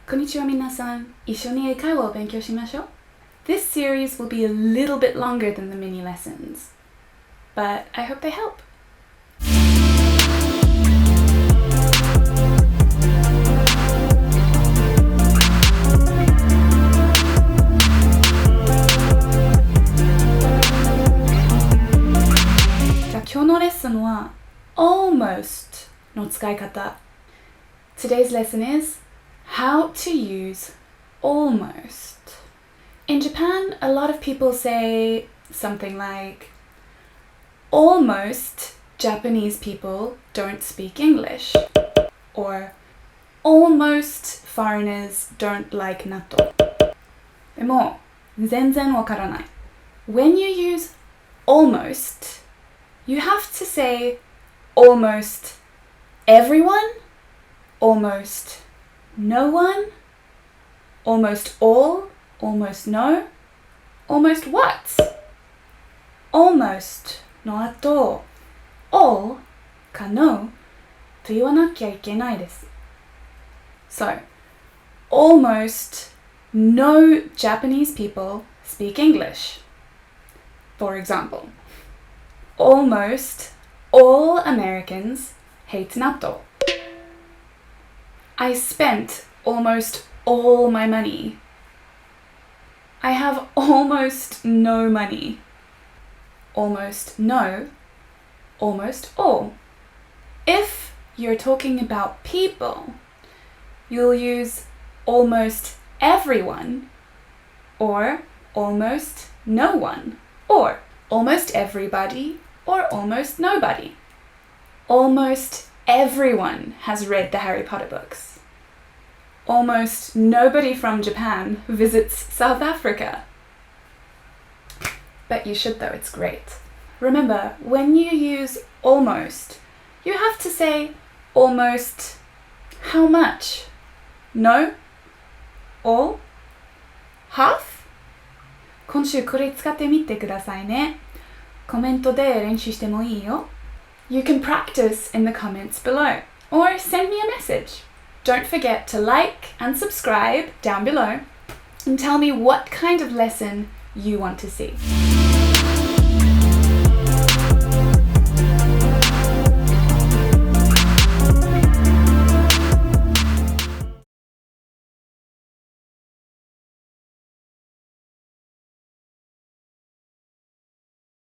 こんにちは皆さん。一緒に英会話を勉強しましょう。This series will be a little bit longer than the mini lessons, but I hope they help. じゃあ今日のレッスンは almost の使い方。Today's lesson is how to use almost. In Japan, a lot of people say something like, almost Japanese people don't speak English, or almost foreigners don't like natto. でも、全然わからない。When you use almost, you have to say almost everyone, almost no one, almost all, almost no, almost what? Almost の後、all か no と言わなきゃいけないです。So, almost no Japanese people speak English. For example, almost all Americans hate natto. I spent almost all my money. I have almost no money. Almost no, almost all. If you're talking about people, you'll use almost everyone, or almost no one, or almost everybody, or almost nobody. Almost everyone has read the Harry Potter books. Almost nobody from Japan visits South Africa. But you should though, it's great. Remember, when you use almost, you have to say almost how much? No? All? Half? 今週これ使ってみてくださいね。コメントで練習してもいいよ。You can practice in the comments below, or send me a message. Don't forget to like and subscribe down below and tell me what kind of lesson you want to see.